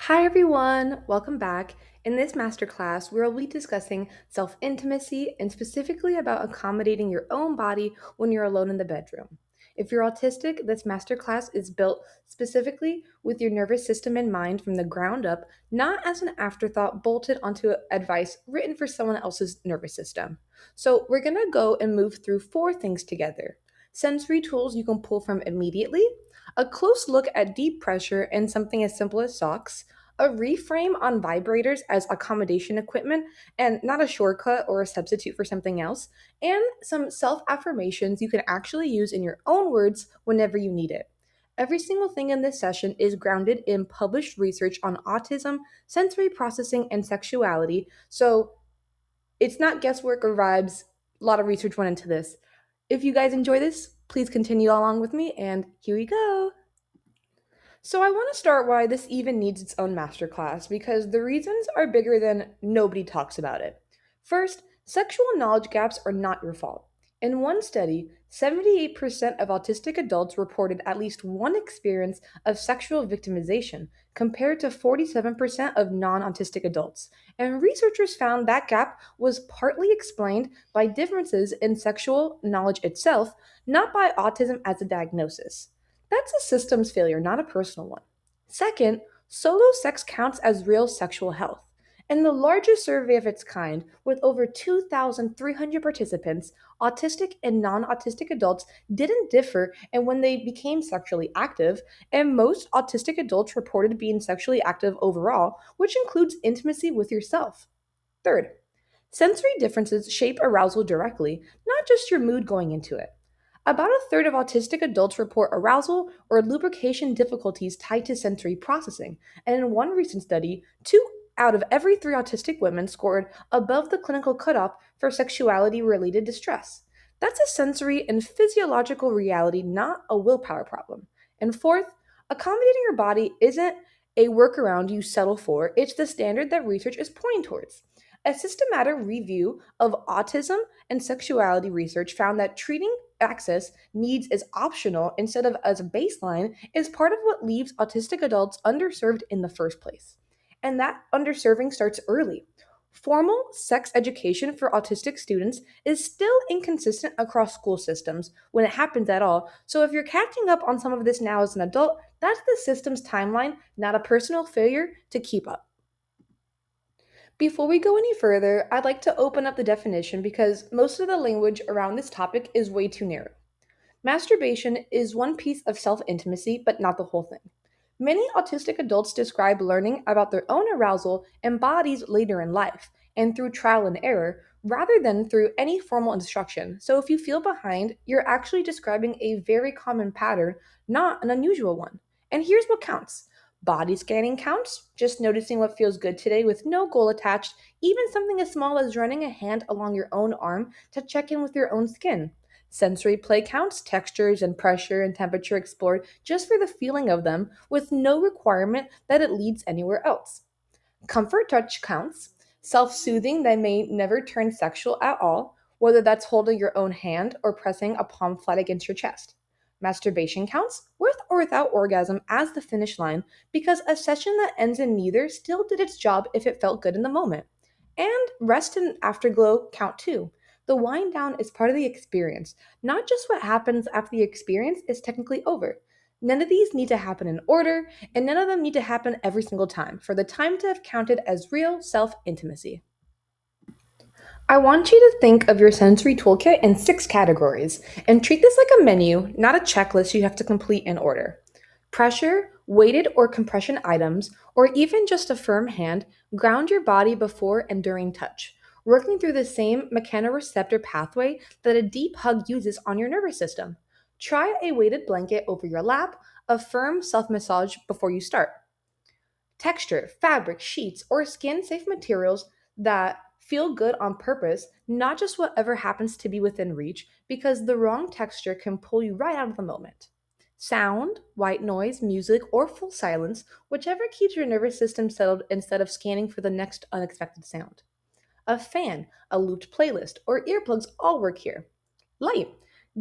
Hi everyone, welcome back. In this masterclass, we'll be discussing self-intimacy and specifically about accommodating your own body when you're alone in the bedroom. If you're autistic, this masterclass is built specifically with your nervous system in mind from the ground up, not as an afterthought bolted onto advice written for someone else's nervous system. So, we're going to go and move through four things together. Sensory tools you can pull from immediately, a close look at deep pressure and something as simple as socks, a reframe on vibrators as accommodation equipment and not a shortcut or a substitute for something else, and some self affirmations you can actually use in your own words whenever you need it. Every single thing in this session is grounded in published research on autism, sensory processing, and sexuality, so it's not guesswork or vibes. A lot of research went into this. If you guys enjoy this, please continue along with me, and here we go. So I want to start why this even needs its own masterclass because the reasons are bigger than nobody talks about it. First, sexual knowledge gaps are not your fault. In one study, 78% of autistic adults reported at least one experience of sexual victimization, compared to 47% of non autistic adults. And researchers found that gap was partly explained by differences in sexual knowledge itself, not by autism as a diagnosis. That's a systems failure, not a personal one. Second, solo sex counts as real sexual health. In the largest survey of its kind, with over 2,300 participants, autistic and non autistic adults didn't differ in when they became sexually active, and most autistic adults reported being sexually active overall, which includes intimacy with yourself. Third, sensory differences shape arousal directly, not just your mood going into it. About a third of autistic adults report arousal or lubrication difficulties tied to sensory processing, and in one recent study, two out of every three autistic women scored above the clinical cutoff for sexuality related distress. That's a sensory and physiological reality, not a willpower problem. And fourth, accommodating your body isn't a workaround you settle for, it's the standard that research is pointing towards. A systematic review of autism and sexuality research found that treating access needs as optional instead of as a baseline is part of what leaves autistic adults underserved in the first place. And that underserving starts early. Formal sex education for autistic students is still inconsistent across school systems when it happens at all. So if you're catching up on some of this now as an adult, that's the system's timeline, not a personal failure to keep up. Before we go any further, I'd like to open up the definition because most of the language around this topic is way too narrow. Masturbation is one piece of self intimacy, but not the whole thing. Many autistic adults describe learning about their own arousal and bodies later in life, and through trial and error, rather than through any formal instruction. So if you feel behind, you're actually describing a very common pattern, not an unusual one. And here's what counts. Body scanning counts, just noticing what feels good today with no goal attached, even something as small as running a hand along your own arm to check in with your own skin. Sensory play counts, textures and pressure and temperature explored just for the feeling of them, with no requirement that it leads anywhere else. Comfort touch counts, self soothing that may never turn sexual at all, whether that's holding your own hand or pressing a palm flat against your chest. Masturbation counts, with or without orgasm, as the finish line, because a session that ends in neither still did its job if it felt good in the moment. And rest and afterglow count too. The wind down is part of the experience, not just what happens after the experience is technically over. None of these need to happen in order, and none of them need to happen every single time for the time to have counted as real self intimacy. I want you to think of your sensory toolkit in six categories and treat this like a menu, not a checklist you have to complete in order. Pressure, weighted or compression items, or even just a firm hand, ground your body before and during touch, working through the same mechanoreceptor pathway that a deep hug uses on your nervous system. Try a weighted blanket over your lap, a firm self massage before you start. Texture, fabric, sheets, or skin safe materials that feel good on purpose, not just whatever happens to be within reach, because the wrong texture can pull you right out of the moment. Sound, white noise, music, or full silence, whichever keeps your nervous system settled instead of scanning for the next unexpected sound. A fan, a looped playlist, or earplugs all work here. Light,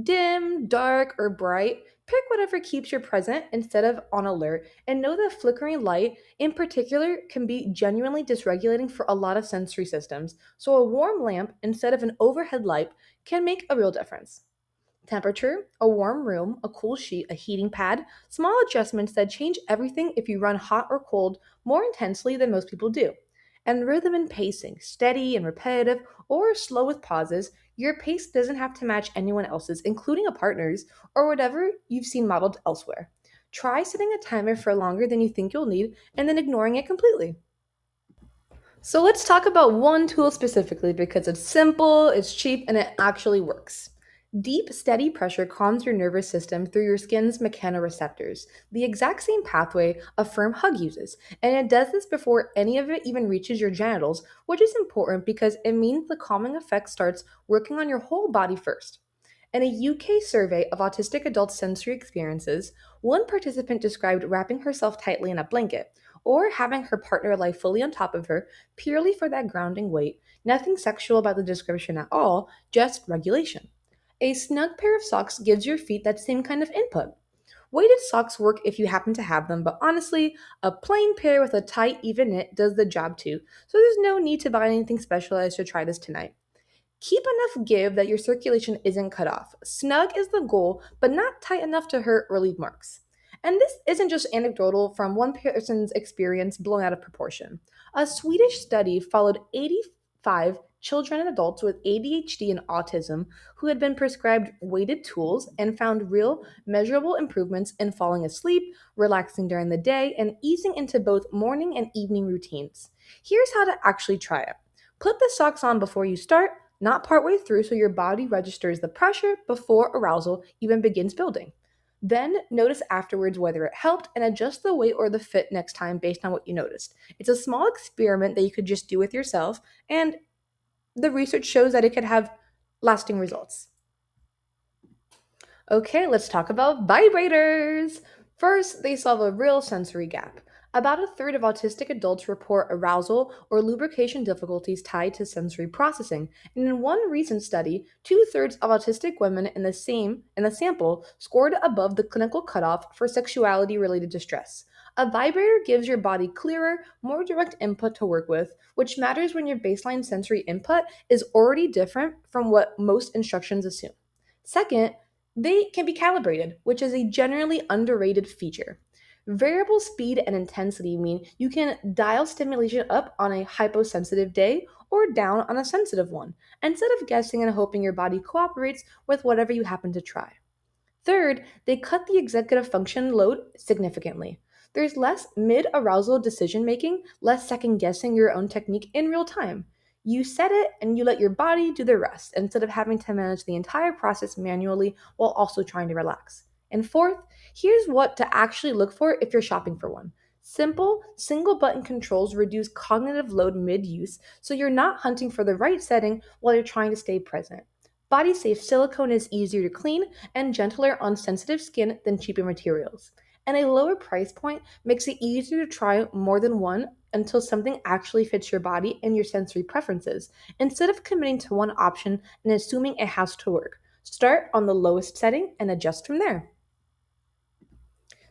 dim, dark, or bright, Pick whatever keeps you present instead of on alert, and know that flickering light in particular can be genuinely dysregulating for a lot of sensory systems. So, a warm lamp instead of an overhead light can make a real difference. Temperature, a warm room, a cool sheet, a heating pad, small adjustments that change everything if you run hot or cold more intensely than most people do. And rhythm and pacing, steady and repetitive, or slow with pauses, your pace doesn't have to match anyone else's, including a partner's, or whatever you've seen modeled elsewhere. Try setting a timer for longer than you think you'll need and then ignoring it completely. So let's talk about one tool specifically because it's simple, it's cheap, and it actually works. Deep, steady pressure calms your nervous system through your skin's mechanoreceptors, the exact same pathway a firm hug uses. And it does this before any of it even reaches your genitals, which is important because it means the calming effect starts working on your whole body first. In a UK survey of autistic adult sensory experiences, one participant described wrapping herself tightly in a blanket or having her partner lie fully on top of her purely for that grounding weight. Nothing sexual about the description at all, just regulation. A snug pair of socks gives your feet that same kind of input. Weighted socks work if you happen to have them, but honestly, a plain pair with a tight, even knit does the job too, so there's no need to buy anything specialized to try this tonight. Keep enough give that your circulation isn't cut off. Snug is the goal, but not tight enough to hurt or leave marks. And this isn't just anecdotal from one person's experience blown out of proportion. A Swedish study followed 85 children and adults with ADHD and autism who had been prescribed weighted tools and found real, measurable improvements in falling asleep, relaxing during the day, and easing into both morning and evening routines. Here's how to actually try it. Put the socks on before you start, not partway through, so your body registers the pressure before arousal even begins building. Then notice afterwards whether it helped and adjust the weight or the fit next time based on what you noticed. It's a small experiment that you could just do with yourself, and the research shows that it could have lasting results. Okay, let's talk about vibrators. First, they solve a real sensory gap. About a third of autistic adults report arousal or lubrication difficulties tied to sensory processing, and in one recent study, two-thirds of autistic women in the sample scored above the clinical cutoff for sexuality-related distress. A vibrator gives your body clearer, more direct input to work with, which matters when your baseline sensory input is already different from what most instructions assume. Second, they can be calibrated, which is a generally underrated feature. Variable speed and intensity mean you can dial stimulation up on a hyposensitive day or down on a sensitive one, instead of guessing and hoping your body cooperates with whatever you happen to try. Third, they cut the executive function load significantly. There's less mid arousal decision making, less second guessing your own technique in real time. You set it and you let your body do the rest instead of having to manage the entire process manually while also trying to relax. And fourth, here's what to actually look for if you're shopping for one. Simple, single button controls reduce cognitive load mid use, so you're not hunting for the right setting while you're trying to stay present. Body safe silicone is easier to clean and gentler on sensitive skin than cheaper materials. And a lower price point makes it easier to try more than one until something actually fits your body and your sensory preferences, instead of committing to one option and assuming it has to work. Start on the lowest setting and adjust from there.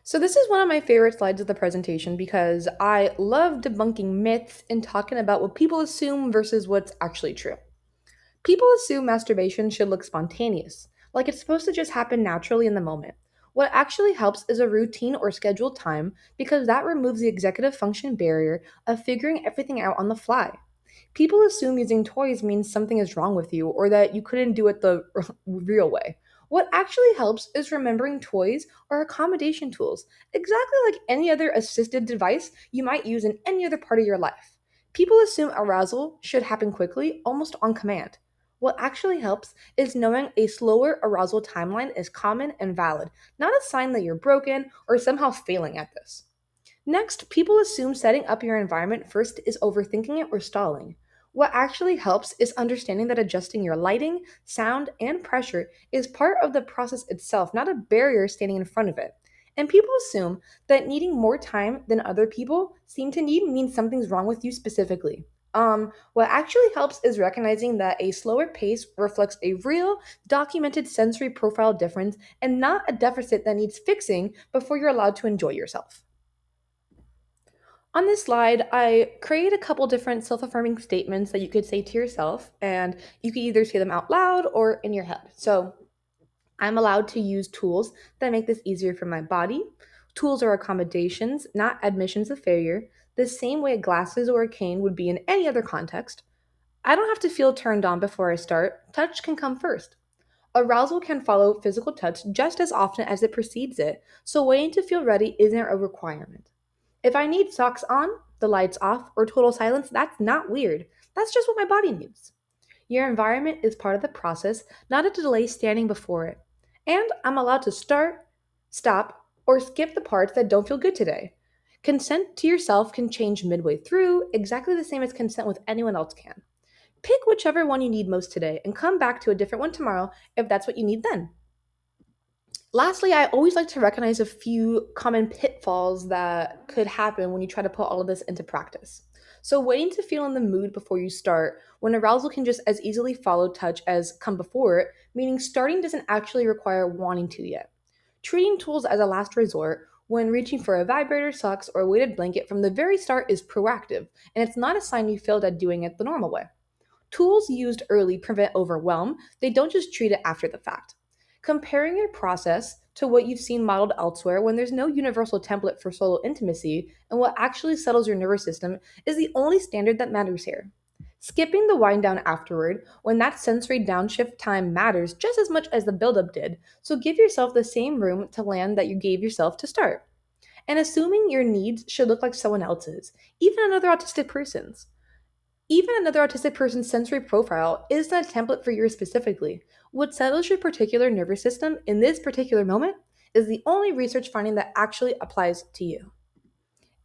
So, this is one of my favorite slides of the presentation because I love debunking myths and talking about what people assume versus what's actually true. People assume masturbation should look spontaneous, like it's supposed to just happen naturally in the moment. What actually helps is a routine or scheduled time because that removes the executive function barrier of figuring everything out on the fly. People assume using toys means something is wrong with you or that you couldn't do it the real way. What actually helps is remembering toys are accommodation tools, exactly like any other assisted device you might use in any other part of your life. People assume arousal should happen quickly, almost on command. What actually helps is knowing a slower arousal timeline is common and valid, not a sign that you're broken or somehow failing at this. Next, people assume setting up your environment first is overthinking it or stalling. What actually helps is understanding that adjusting your lighting, sound, and pressure is part of the process itself, not a barrier standing in front of it. And people assume that needing more time than other people seem to need means something's wrong with you specifically. What actually helps is recognizing that a slower pace reflects a real, documented sensory profile difference and not a deficit that needs fixing before you're allowed to enjoy yourself. On this slide, I create a couple different self affirming statements that you could say to yourself, and you can either say them out loud or in your head. So, I'm allowed to use tools that make this easier for my body. Tools are accommodations, not admissions of failure, the same way glasses or a cane would be in any other context. I don't have to feel turned on before I start. Touch can come first. Arousal can follow physical touch just as often as it precedes it, so waiting to feel ready isn't a requirement. If I need socks on, the lights off, or total silence, that's not weird. That's just what my body needs. Your environment is part of the process, not a delay standing before it. And I'm allowed to start, stop, or skip the parts that don't feel good today. Consent to yourself can change midway through, exactly the same as consent with anyone else can. Pick whichever one you need most today and come back to a different one tomorrow if that's what you need then. Lastly, I always like to recognize a few common pitfalls that could happen when you try to put all of this into practice. So, waiting to feel in the mood before you start, when arousal can just as easily follow touch as come before it, meaning starting doesn't actually require wanting to yet. Treating tools as a last resort when reaching for a vibrator, socks, or a weighted blanket from the very start is proactive, and it's not a sign you failed at doing it the normal way. Tools used early prevent overwhelm, they don't just treat it after the fact. Comparing your process to what you've seen modeled elsewhere when there's no universal template for solo intimacy and what actually settles your nervous system is the only standard that matters here. Skipping the wind down afterward when that sensory downshift time matters just as much as the buildup did, so give yourself the same room to land that you gave yourself to start. And assuming your needs should look like someone else's, even another autistic person's. Even another autistic person's sensory profile isn't a template for yours specifically. What settles your particular nervous system in this particular moment is the only research finding that actually applies to you.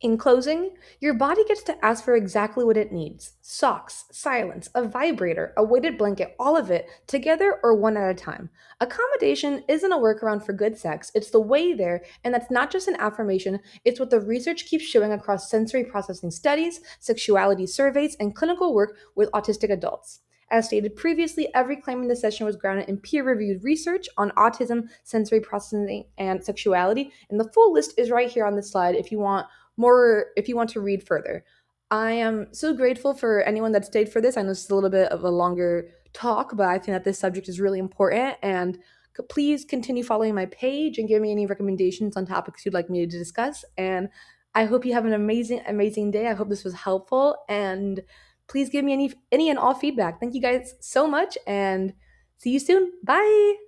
In closing, your body gets to ask for exactly what it needs: socks, silence, a vibrator, a weighted blanket, all of it, together or one at a time. Accommodation isn't a workaround for good sex, it's the way there, and that's not just an affirmation, it's what the research keeps showing across sensory processing studies, sexuality surveys, and clinical work with autistic adults. As stated previously, every claim in this session was grounded in peer reviewed research on autism, sensory processing, and sexuality, and the full list is right here on this slide if you want to read further. I am so grateful for anyone that stayed for this. I know this is a little bit of a longer talk, but I think that this subject is really important. And please continue following my page and give me any recommendations on topics you'd like me to discuss. And I hope you have an amazing, amazing day. I hope this was helpful. And please give me any and all feedback. Thank you guys so much and see you soon. Bye.